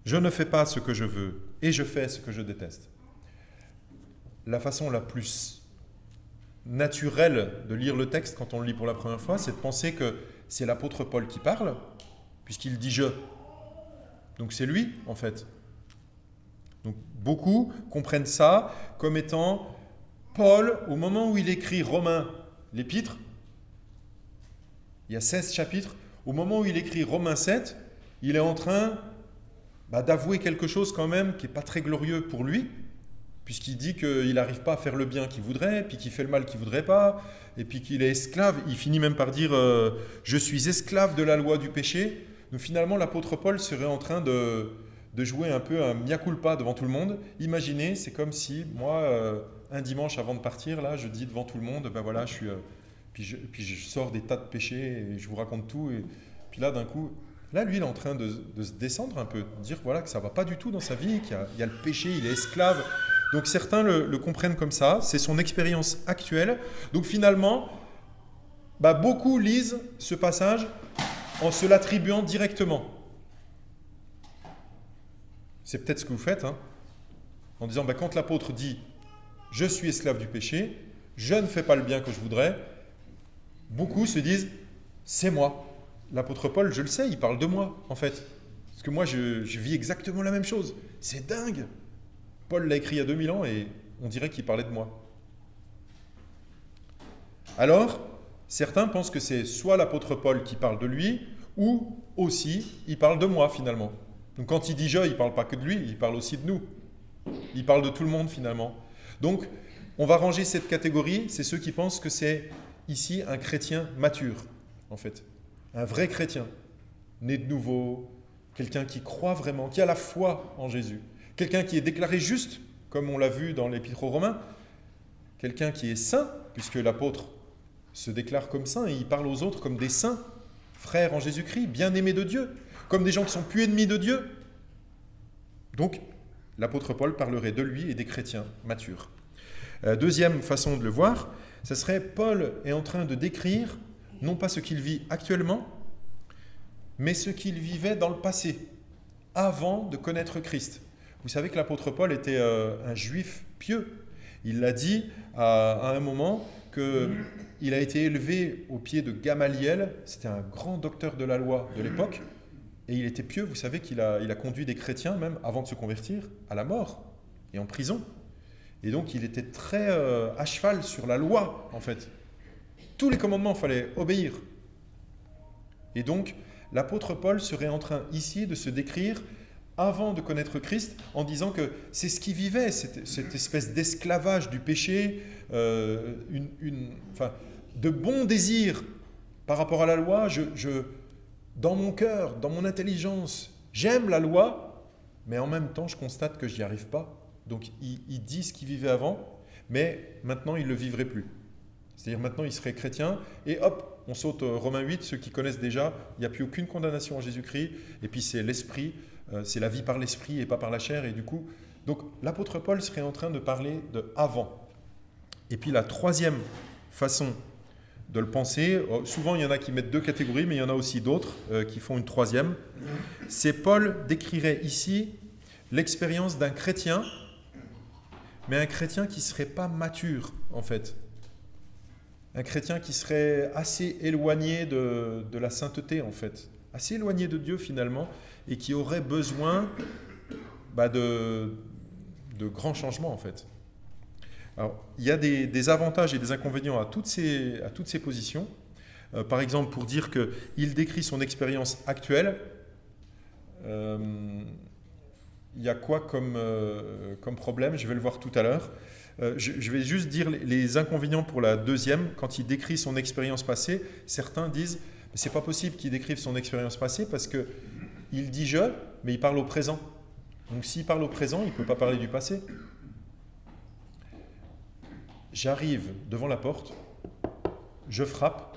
Je ne fais pas ce que je veux. Et je fais ce que je déteste. La façon la plus naturelle de lire le texte quand on le lit pour la première fois, c'est de penser que c'est l'apôtre Paul qui parle, puisqu'il dit « je ». Donc c'est lui, en fait. Donc beaucoup comprennent ça comme étant Paul, au moment où il écrit Romains, l'épître, il y a 16 chapitres, au moment où il écrit Romains 7, il est en train d'avouer quelque chose quand même qui n'est pas très glorieux pour lui, puisqu'il dit qu'il n'arrive pas à faire le bien qu'il voudrait, puis qu'il fait le mal qu'il ne voudrait pas, et puis qu'il est esclave. Il finit même par dire « Je suis esclave de la loi du péché ». Donc finalement, l'apôtre Paul serait en train de jouer un peu un mea culpa devant tout le monde. Imaginez, c'est comme si moi, un dimanche avant de partir, là, je dis devant tout le monde, ben voilà, je suis, puis je sors des tas de péchés et je vous raconte tout. Et puis là, d'un coup, là, lui, il est en train de se descendre un peu, de dire voilà, que ça ne va pas du tout dans sa vie, qu'il y a le péché, il est esclave. Donc certains le comprennent comme ça, c'est son expérience actuelle. Donc finalement, beaucoup lisent ce passage en se l'attribuant directement. C'est peut-être ce que vous faites, en disant quand l'apôtre dit « je suis esclave du péché, je ne fais pas le bien que je voudrais », beaucoup se disent « c'est moi ». L'apôtre Paul, je le sais, il parle de moi, en fait. Parce que moi, je vis exactement la même chose. C'est dingue. Paul l'a écrit il y a 2000 ans et on dirait qu'il parlait de moi. Alors, certains pensent que c'est soit l'apôtre Paul qui parle de lui, ou aussi, il parle de moi, finalement. Donc quand il dit « je », il ne parle pas que de lui, il parle aussi de nous. Il parle de tout le monde, finalement. Donc, on va ranger cette catégorie, c'est ceux qui pensent que c'est ici un chrétien mature, en fait. Un vrai chrétien, né de nouveau, quelqu'un qui croit vraiment, qui a la foi en Jésus, quelqu'un qui est déclaré juste, comme on l'a vu dans l'Épître aux Romains, quelqu'un qui est saint, puisque l'apôtre se déclare comme saint et il parle aux autres comme des saints, frères en Jésus-Christ, bien-aimés de Dieu, comme des gens qui sont plus ennemis de Dieu. Donc, l'apôtre Paul parlerait de lui et des chrétiens matures. Deuxième façon de le voir, ce serait Paul est en train de décrire non pas ce qu'il vit actuellement, mais ce qu'il vivait dans le passé, avant de connaître Christ. Vous savez que l'apôtre Paul était un juif pieux. Il l'a dit à un moment qu'il a été élevé au pied de Gamaliel, c'était un grand docteur de la loi de l'époque, et il était pieux. Vous savez qu'il a conduit des chrétiens, même avant de se convertir, à la mort et en prison. Et donc il était très à cheval sur la loi, en fait. Tous les commandements, il fallait obéir. Et donc, l'apôtre Paul serait en train ici de se décrire avant de connaître Christ, en disant que c'est ce qu'il vivait, cette espèce d'esclavage du péché, de bons désirs par rapport à la loi. Dans mon cœur, dans mon intelligence, j'aime la loi, mais en même temps, je constate que je n'y arrive pas. Donc, il dit ce qu'il vivait avant, mais maintenant, il ne le vivrait plus. C'est-à-dire maintenant, il serait chrétien, et hop, on saute Romains 8, ceux qui connaissent déjà, il n'y a plus aucune condamnation en Jésus-Christ, et puis c'est l'esprit, c'est la vie par l'esprit et pas par la chair, et du coup, donc l'apôtre Paul serait en train de parler de avant. Et puis la troisième façon de le penser, souvent il y en a qui mettent deux catégories, mais il y en a aussi d'autres qui font une troisième, c'est Paul décrirait ici l'expérience d'un chrétien, mais un chrétien qui ne serait pas mature, en fait. Un chrétien qui serait assez éloigné de la sainteté, en fait. Assez éloigné de Dieu, finalement, et qui aurait besoin de grands changements, en fait. Alors, il y a des avantages et des inconvénients à toutes ces positions. Par exemple, pour dire qu'il décrit son expérience actuelle, il y a quoi comme problème? Je vais le voir tout à l'heure. Je vais juste dire les inconvénients pour la deuxième. Quand il décrit son expérience passée, certains disent « c'est pas possible qu'il décrive son expérience passée parce qu'il dit « je », mais il parle au présent. Donc s'il parle au présent, il ne peut pas parler du passé. J'arrive devant la porte, je frappe,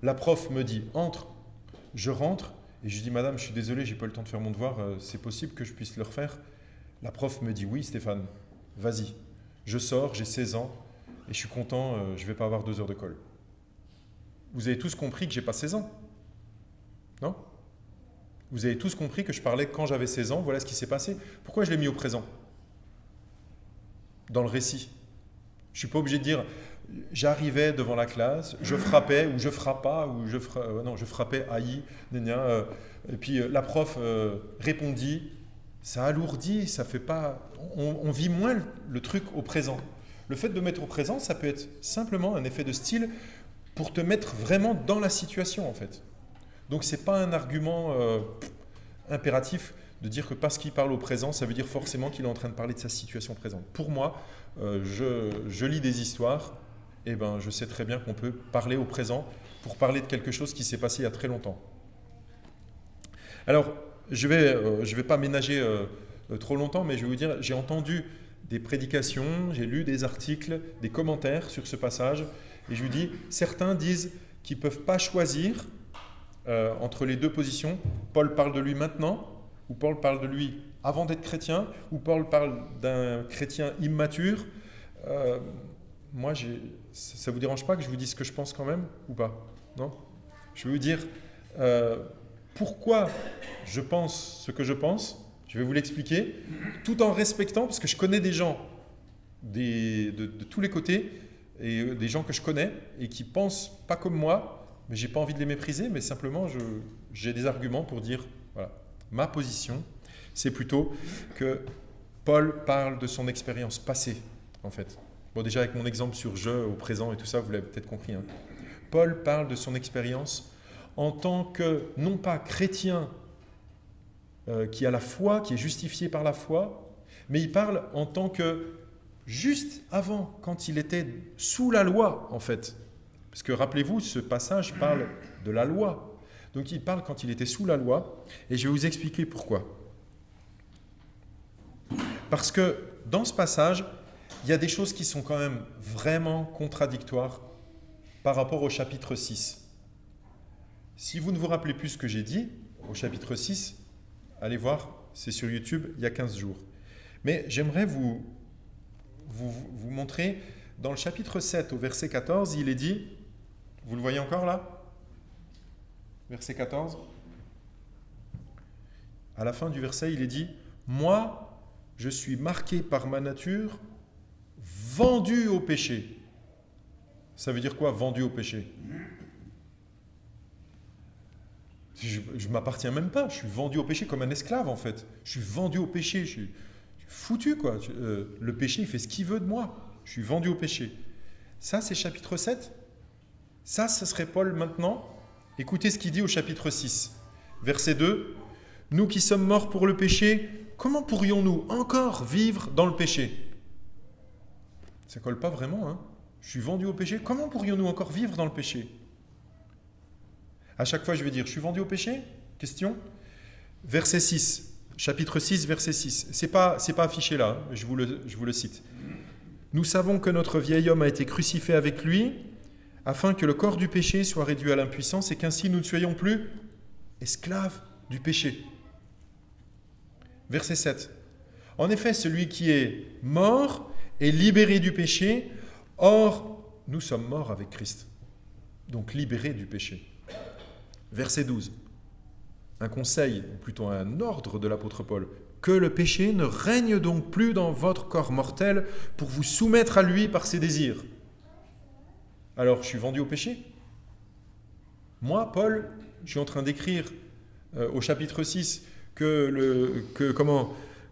la prof me dit « entre », je rentre, et je dis « madame, je suis désolé, j'ai pas eu le temps de faire mon devoir, c'est possible que je puisse le refaire ?» La prof me dit « oui Stéphane, vas-y ». Je sors, j'ai 16 ans, et je suis content, je ne vais pas avoir 2 heures de colle. Vous avez tous compris que je n'ai pas 16 ans? Non? Vous avez tous compris que je parlais quand j'avais 16 ans, voilà ce qui s'est passé. Pourquoi je l'ai mis au présent? Dans le récit. Je ne suis pas obligé de dire, j'arrivais devant la classe, je frappais, ou je frappais, ou je frappais, haï, et puis la prof répondit. Ça alourdit, ça fait pas. On vit moins le truc au présent. Le fait de mettre au présent, ça peut être simplement un effet de style pour te mettre vraiment dans la situation, en fait. Donc, ce n'est pas un argument impératif de dire que parce qu'il parle au présent, ça veut dire forcément qu'il est en train de parler de sa situation présente. Pour moi, je lis des histoires, et je sais très bien qu'on peut parler au présent pour parler de quelque chose qui s'est passé il y a très longtemps. Alors, je vais pas ménager trop longtemps, mais je vais vous dire, j'ai entendu des prédications, j'ai lu des articles, des commentaires sur ce passage, et je vous dis, certains disent qu'ils ne peuvent pas choisir entre les deux positions. Paul parle de lui maintenant, ou Paul parle de lui avant d'être chrétien, ou Paul parle d'un chrétien immature. Moi, ça ne vous dérange pas que je vous dise ce que je pense quand même, ou pas? Non? Je vais vous dire pourquoi je pense ce que je pense. Je vais vous l'expliquer, tout en respectant, parce que je connais des gens de tous les côtés, et des gens que je connais, et qui ne pensent pas comme moi, mais je n'ai pas envie de les mépriser, mais simplement j'ai des arguments pour dire, voilà, ma position, c'est plutôt que Paul parle de son expérience passée, en fait. Bon, déjà avec mon exemple sur « je » au présent et tout ça, vous l'avez peut-être compris. Hein. Paul parle de son expérience en tant que, non pas chrétien, qui a la foi, qui est justifié par la foi, mais il parle en tant que, juste avant, quand il était sous la loi, en fait. Parce que rappelez-vous, ce passage parle de la loi. Donc il parle quand il était sous la loi, et je vais vous expliquer pourquoi. Parce que dans ce passage, il y a des choses qui sont quand même vraiment contradictoires par rapport au chapitre 6. Si vous ne vous rappelez plus ce que j'ai dit au chapitre 6, allez voir, c'est sur YouTube, il y a 15 jours. Mais j'aimerais vous montrer, dans le chapitre 7 au verset 14, il est dit, vous le voyez encore là ? Verset 14. À la fin du verset, il est dit « Moi, je suis marqué par ma nature, vendu au péché. » Ça veut dire quoi, vendu au péché ? Je ne m'appartiens même pas, je suis vendu au péché comme un esclave en fait. Je suis vendu au péché, je suis foutu quoi. Le péché, il fait ce qu'il veut de moi. Je suis vendu au péché. Ça, c'est chapitre 7. Ça, ce serait Paul maintenant. Écoutez ce qu'il dit au chapitre 6, verset 2. « Nous qui sommes morts pour le péché, comment pourrions-nous encore vivre dans le péché ?» Ça ne colle pas vraiment, hein. Je suis vendu au péché, comment pourrions-nous encore vivre dans le péché ? À chaque fois, je vais dire « Je suis vendu au péché ?» Question. Verset 6, chapitre 6, verset 6. C'est pas affiché là, hein. Je vous le cite. « Nous savons que notre vieil homme a été crucifié avec lui, afin que le corps du péché soit réduit à l'impuissance et qu'ainsi nous ne soyons plus esclaves du péché. » Verset 7. « En effet, celui qui est mort est libéré du péché, or nous sommes morts avec Christ. » Donc libérés du péché. Verset 12. Un conseil, ou plutôt un ordre de l'apôtre Paul. « Que le péché ne règne donc plus dans votre corps mortel pour vous soumettre à lui par ses désirs. » Alors, je suis vendu au péché ? Moi, Paul, je suis en train d'écrire au chapitre 6 que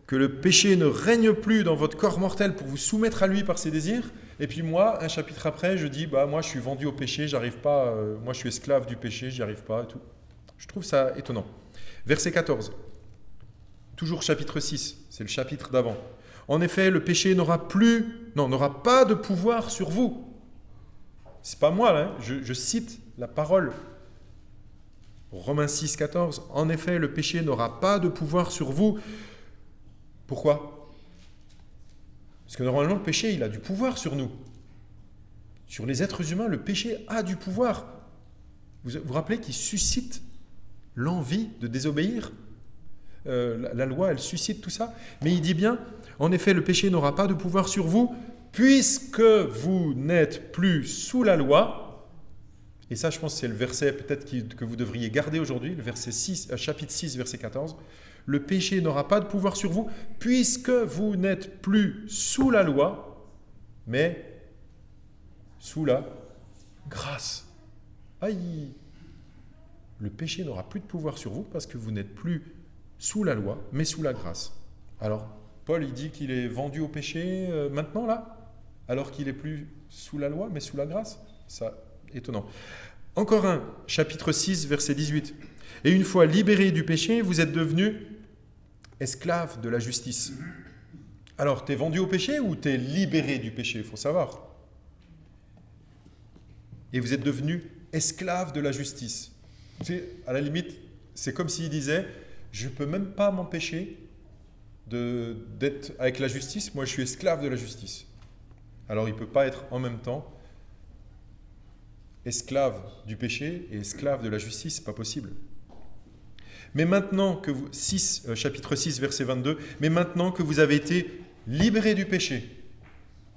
le péché ne règne plus dans votre corps mortel pour vous soumettre à lui par ses désirs. Et puis moi, un chapitre après, je dis, moi je suis vendu au péché, j'arrive pas, moi je suis esclave du péché, j'y arrive pas et tout. Je trouve ça étonnant. Verset 14, toujours chapitre 6, c'est le chapitre d'avant. En effet, le péché n'aura pas de pouvoir sur vous. C'est pas moi, là, je cite la parole. Romains 6, 14. En effet, le péché n'aura pas de pouvoir sur vous. Pourquoi ? Parce que normalement, le péché, il a du pouvoir sur nous. Sur les êtres humains, le péché a du pouvoir. Vous vous rappelez qu'il suscite l'envie de désobéir ? La loi, elle suscite tout ça. Mais il dit bien, en effet, le péché n'aura pas de pouvoir sur vous, puisque vous n'êtes plus sous la loi. Et ça, je pense que c'est le verset peut-être que vous devriez garder aujourd'hui, le verset 6, chapitre 6, verset 14. Le péché n'aura pas de pouvoir sur vous, puisque vous n'êtes plus sous la loi, mais sous la grâce. Aïe! Le péché n'aura plus de pouvoir sur vous parce que vous n'êtes plus sous la loi, mais sous la grâce. Alors, Paul, il dit qu'il est vendu au péché maintenant, là, alors qu'il n'est plus sous la loi, mais sous la grâce. Ça, étonnant. Encore un, chapitre 6, verset 18. « Et une fois libérés du péché, vous êtes devenus esclaves de la justice. » Alors, tu es vendu au péché ou tu es libéré du péché ? Il faut savoir. Et vous êtes devenus esclaves de la justice. Tu sais, à la limite, c'est comme s'il disait « Je ne peux même pas m'empêcher d'être avec la justice, moi je suis esclave de la justice. » Alors, il ne peut pas être en même temps esclave du péché et esclave de la justice, c'est pas possible. Mais maintenant que vous, chapitre 6, verset 22, mais maintenant que vous avez été libérés du péché.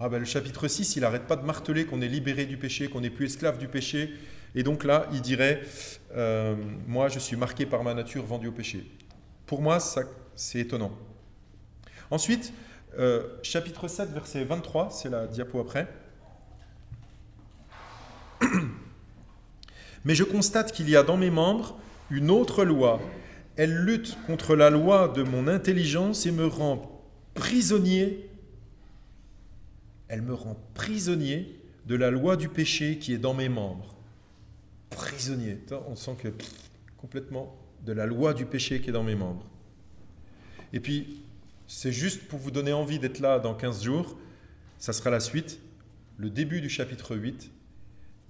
Le chapitre 6, il n'arrête pas de marteler qu'on est libéré du péché, qu'on n'est plus esclave du péché. Et donc là, il dirait, moi je suis marqué par ma nature, vendu au péché. Pour moi, ça, c'est étonnant. Ensuite, chapitre 7, verset 23, c'est la diapo après. Mais je constate qu'il y a dans mes membres une autre loi. Elle lutte contre la loi de mon intelligence et me rend prisonnier. Elle me rend prisonnier de la loi du péché qui est dans mes membres. Prisonnier. On sent que complètement de la loi du péché qui est dans mes membres. Et puis, c'est juste pour vous donner envie d'être là dans 15 jours. Ça sera la suite. Le début du chapitre 8.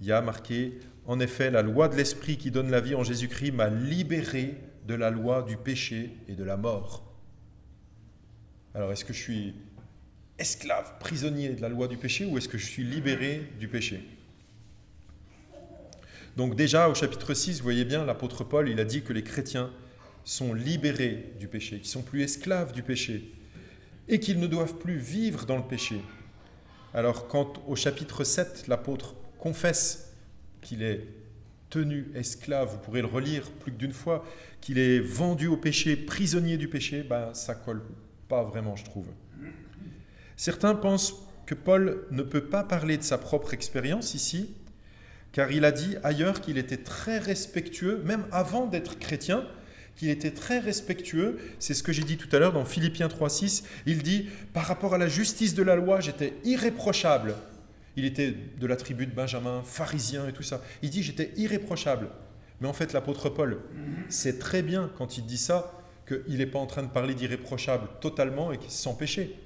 Il y a marqué, en effet, la loi de l'Esprit qui donne la vie en Jésus-Christ m'a libéré de la loi du péché et de la mort. Alors, est-ce que je suis esclave, prisonnier de la loi du péché, ou est-ce que je suis libéré du péché? Donc déjà, au chapitre 6, vous voyez bien, l'apôtre Paul, il a dit que les chrétiens sont libérés du péché, qu'ils ne sont plus esclaves du péché, et qu'ils ne doivent plus vivre dans le péché. Alors, quand au chapitre 7, l'apôtre confesse qu'il est tenu esclave, vous pourrez le relire plus que d'une fois, qu'il est vendu au péché, prisonnier du péché, ça ne colle pas vraiment, je trouve. Certains pensent que Paul ne peut pas parler de sa propre expérience ici, car il a dit ailleurs qu'il était très respectueux, même avant d'être chrétien, qu'il était très respectueux. C'est ce que j'ai dit tout à l'heure dans Philippiens 3,6. Il dit, par rapport à la justice de la loi, j'étais irréprochable. Il était de la tribu de Benjamin, pharisien et tout ça. Il dit, j'étais irréprochable. Mais en fait, l'apôtre Paul sait très bien, quand il dit ça, qu'il n'est pas en train de parler d'irréprochable totalement et sans péché.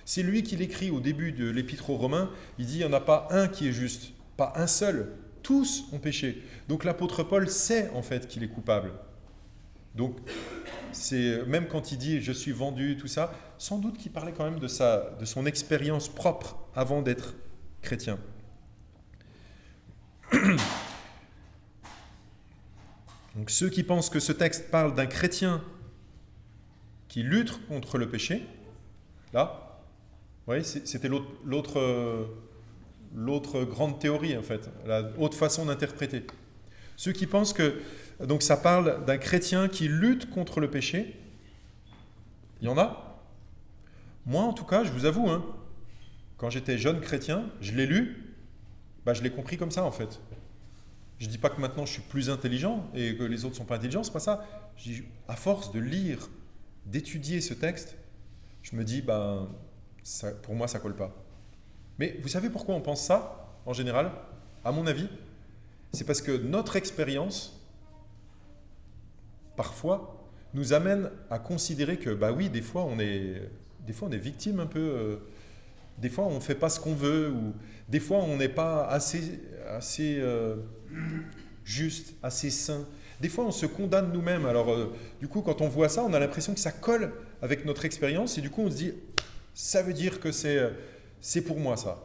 C'est lui qui l'écrit au début de l'épître aux Romains. Il dit, il n'y en a pas un qui est juste, pas un seul. Tous ont péché. Donc l'apôtre Paul sait en fait qu'il est coupable. Donc, même quand il dit « je suis vendu », tout ça, sans doute qu'il parlait quand même de son expérience propre avant d'être chrétien. Donc, ceux qui pensent que ce texte parle d'un chrétien qui lutte contre le péché, là, vous voyez, c'était l'autre grande théorie, en fait, la autre façon d'interpréter. Ceux qui pensent que donc ça parle d'un chrétien qui lutte contre le péché. Il y en a. Moi, en tout cas, je vous avoue, quand j'étais jeune chrétien, je l'ai lu, je l'ai compris comme ça, en fait. Je ne dis pas que maintenant je suis plus intelligent et que les autres ne sont pas intelligents, c'est pas ça. À force de lire, d'étudier ce texte, je me dis, pour moi, ça ne colle pas. Mais vous savez pourquoi on pense ça, en général? À mon avis, c'est parce que notre expérience, parfois, nous amène à considérer que, oui, des fois, on est victime un peu. Des fois, on ne fait pas ce qu'on veut, ou des fois, on n'est pas assez juste, assez saint. Des fois, on se condamne nous-mêmes. Alors, du coup, quand on voit ça, on a l'impression que ça colle avec notre expérience, et du coup, on se dit, ça veut dire que c'est pour moi, ça.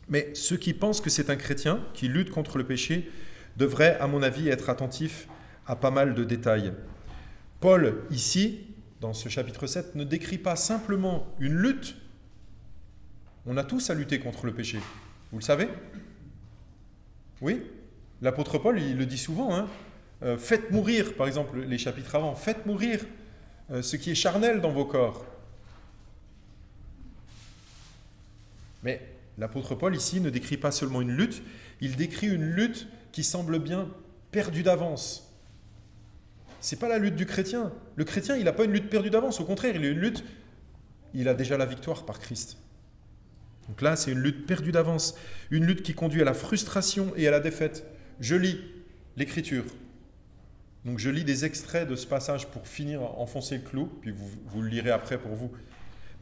Mais ceux qui pensent que c'est un chrétien qui lutte contre le péché devraient, à mon avis, être attentifs à pas mal de détails. Paul, ici, dans ce chapitre 7, ne décrit pas simplement une lutte. On a tous à lutter contre le péché. Vous le savez? Oui? L'apôtre Paul, il le dit souvent. Faites mourir, par exemple, les chapitres avant, faites mourir ce qui est charnel dans vos corps. Mais l'apôtre Paul, ici, ne décrit pas seulement une lutte, il décrit une lutte qui semble bien perdue d'avance. Ce n'est pas la lutte du chrétien. Le chrétien, il n'a pas une lutte perdue d'avance. Au contraire, il a une lutte, il a déjà la victoire par Christ. Donc là, c'est une lutte perdue d'avance. Une lutte qui conduit à la frustration et à la défaite. Je lis l'Écriture. Donc je lis des extraits de ce passage pour finir, enfoncer le clou, puis vous le lirez après pour vous.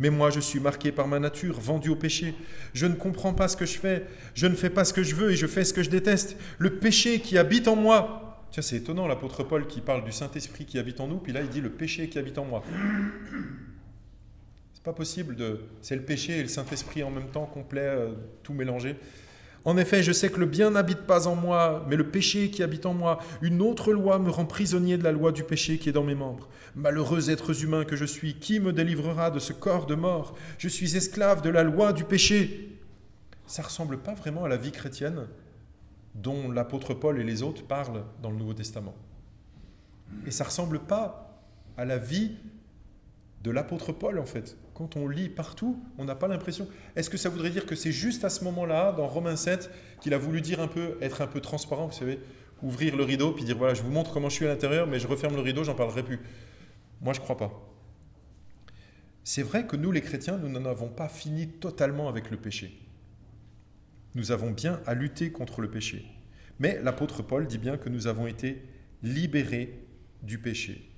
Mais moi, je suis marqué par ma nature, vendu au péché. Je ne comprends pas ce que je fais. Je ne fais pas ce que je veux et je fais ce que je déteste. Le péché qui habite en moi. Tiens, c'est étonnant, l'apôtre Paul qui parle du Saint-Esprit qui habite en nous, puis là, il dit le péché qui habite en moi. C'est pas possible c'est le péché et le Saint-Esprit en même temps, complet, tout mélangé. En effet, je sais que le bien n'habite pas en moi, mais le péché qui habite en moi, une autre loi me rend prisonnier de la loi du péché qui est dans mes membres. Malheureux êtres humains que je suis, qui me délivrera de ce corps de mort? Je suis esclave de la loi du péché. Ça ne ressemble pas vraiment à la vie chrétienne dont l'apôtre Paul et les autres parlent dans le Nouveau Testament. Et ça ne ressemble pas à la vie de l'apôtre Paul, en fait. Quand on lit partout, on n'a pas l'impression... Est-ce que ça voudrait dire que c'est juste à ce moment-là, dans Romains 7, qu'il a voulu dire être un peu transparent, vous savez, ouvrir le rideau, puis dire, voilà, je vous montre comment je suis à l'intérieur, mais je referme le rideau, j'en parlerai plus. Moi, je ne crois pas. C'est vrai que nous, les chrétiens, nous n'en avons pas fini totalement avec le péché. Nous avons bien à lutter contre le péché. Mais l'apôtre Paul dit bien que nous avons été libérés du péché.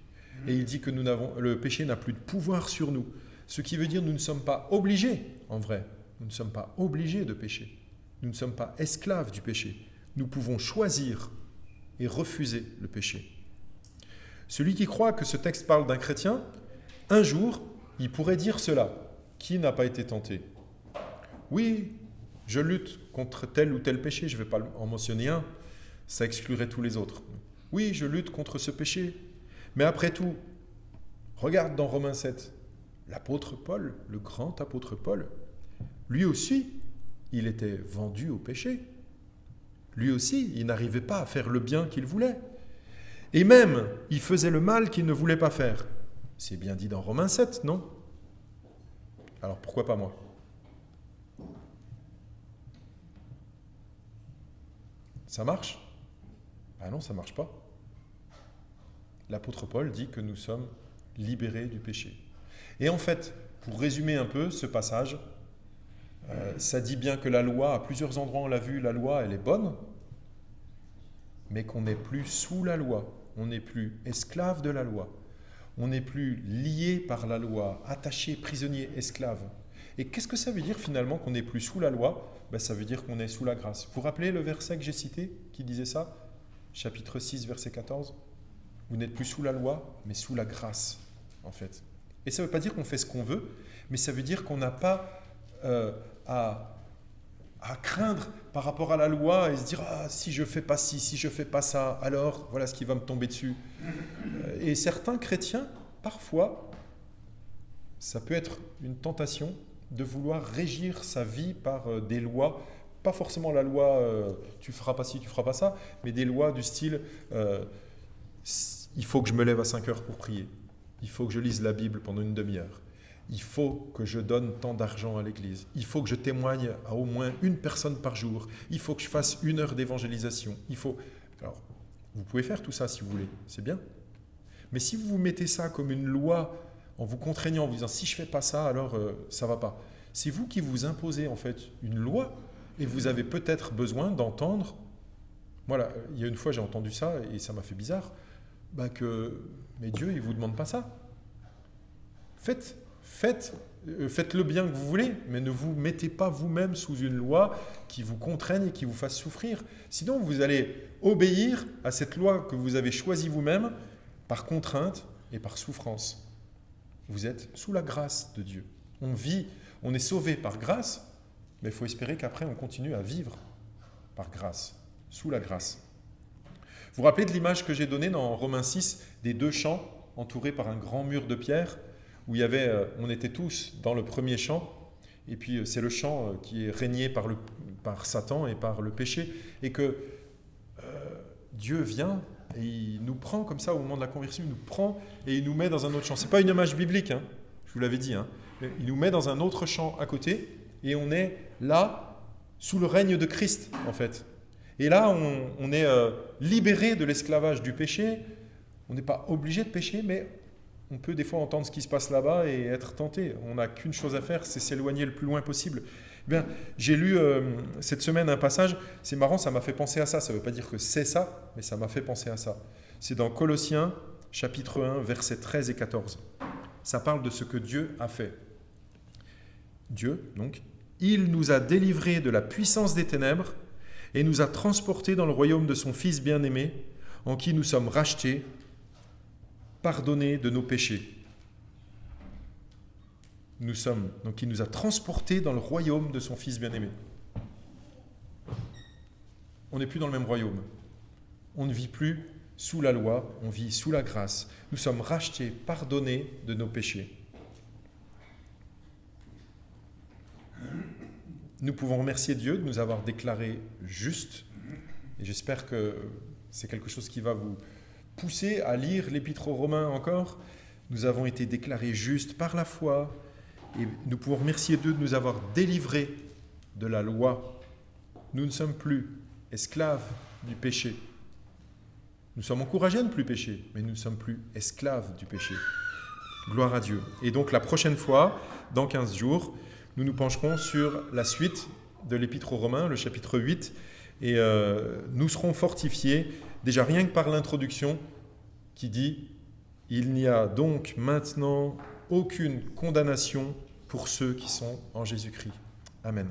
Et il dit que le péché n'a plus de pouvoir sur nous. Ce qui veut dire que nous ne sommes pas obligés, en vrai. Nous ne sommes pas obligés de pécher. Nous ne sommes pas esclaves du péché. Nous pouvons choisir et refuser le péché. Celui qui croit que ce texte parle d'un chrétien, un jour, il pourrait dire cela. Qui n'a pas été tenté? Oui, je lutte contre tel ou tel péché, je ne vais pas en mentionner un, ça exclurait tous les autres. Oui, je lutte contre ce péché. Mais après tout, regarde dans Romains 7, l'apôtre Paul, le grand apôtre Paul, lui aussi, il était vendu au péché. Lui aussi, il n'arrivait pas à faire le bien qu'il voulait. Et même, il faisait le mal qu'il ne voulait pas faire. C'est bien dit dans Romains 7, non? Alors pourquoi pas moi? Ça marche? Ah non, ça ne marche pas. L'apôtre Paul dit que nous sommes libérés du péché. Et en fait, pour résumer un peu ce passage, ça dit bien que la loi, à plusieurs endroits on l'a vu, la loi elle est bonne, mais qu'on n'est plus sous la loi, on n'est plus esclave de la loi, on n'est plus lié par la loi, attaché, prisonnier, esclave. Et qu'est-ce que ça veut dire finalement qu'on n'est plus sous la loi? Ça veut dire qu'on est sous la grâce. Vous vous rappelez le verset que j'ai cité qui disait ça? Chapitre 6, verset 14. Vous n'êtes plus sous la loi, mais sous la grâce, en fait. Et ça ne veut pas dire qu'on fait ce qu'on veut, mais ça veut dire qu'on n'a pas à craindre par rapport à la loi et se dire « Ah, si je ne fais pas ci, si je ne fais pas ça, alors voilà ce qui va me tomber dessus. » Et certains chrétiens, parfois, ça peut être une tentation de vouloir régir sa vie par des lois, pas forcément la loi tu feras pas ci, tu feras pas ça, mais des lois du style il faut que je me lève à 5 heures pour prier, il faut que je lise la Bible pendant une demi-heure, il faut que je donne tant d'argent à l'église, il faut que je témoigne à au moins une personne par jour, il faut que je fasse 1 heure d'évangélisation, il faut... Alors, vous pouvez faire tout ça si vous voulez, c'est bien. Mais si vous mettez ça comme une loi en vous contraignant, en vous disant si je ne fais pas ça, alors ça ne va pas. C'est vous qui vous imposez en fait une loi et vous avez peut-être besoin d'entendre. Voilà, il y a une fois j'ai entendu ça et ça m'a fait bizarre. Mais Dieu, il ne vous demande pas ça. Faites le bien que vous voulez, mais ne vous mettez pas vous-même sous une loi qui vous contraigne et qui vous fasse souffrir. Sinon, vous allez obéir à cette loi que vous avez choisie vous-même par contrainte et par souffrance. Vous êtes sous la grâce de Dieu. On vit, on est sauvé par grâce, mais il faut espérer qu'après on continue à vivre par grâce, sous la grâce. Vous vous rappelez de l'image que j'ai donnée dans Romains 6 des 2 champs entourés par un grand mur de pierre où on était tous dans le premier champ et puis c'est le champ qui est régné par Satan et par le péché et que Dieu vient et il nous prend comme ça au moment de la conversion, il nous prend et il nous met dans un autre champ. Ce n'est pas une image biblique, hein, je vous l'avais dit. Hein. Il nous met dans un autre champ à côté et on est là sous le règne de Christ en fait. Et là, on est libéré de l'esclavage du péché. On n'est pas obligé de pécher, mais on peut des fois entendre ce qui se passe là-bas et être tenté. On n'a qu'une chose à faire, c'est s'éloigner le plus loin possible. Bien, j'ai lu cette semaine un passage, c'est marrant, ça m'a fait penser à ça. Ça ne veut pas dire que c'est ça, mais ça m'a fait penser à ça. C'est dans Colossiens, chapitre 1, versets 13 et 14. Ça parle de ce que Dieu a fait. Dieu, donc, il nous a délivrés de la puissance des ténèbres et nous a transportés dans le royaume de son Fils bien-aimé, en qui nous sommes rachetés, pardonnés de nos péchés. Donc il nous a transportés dans le royaume de son Fils bien-aimé. On n'est plus dans le même royaume. On ne vit plus sous la loi, on vit sous la grâce. Nous sommes rachetés, pardonnés de nos péchés. Nous pouvons remercier Dieu de nous avoir déclarés justes. Et j'espère que c'est quelque chose qui va vous pousser à lire l'Épître aux Romains encore. Nous avons été déclarés justes par la foi. Et nous pouvons remercier Dieu de nous avoir délivrés de la loi. Nous ne sommes plus esclaves du péché. Nous sommes encouragés à ne plus pécher, mais nous ne sommes plus esclaves du péché. Gloire à Dieu. Et donc la prochaine fois, dans 15 jours, nous nous pencherons sur la suite de l'Épître aux Romains, le chapitre 8, et nous serons fortifiés, déjà rien que par l'introduction qui dit « Il n'y a donc maintenant aucune condamnation pour ceux qui sont en Jésus-Christ. » Amen.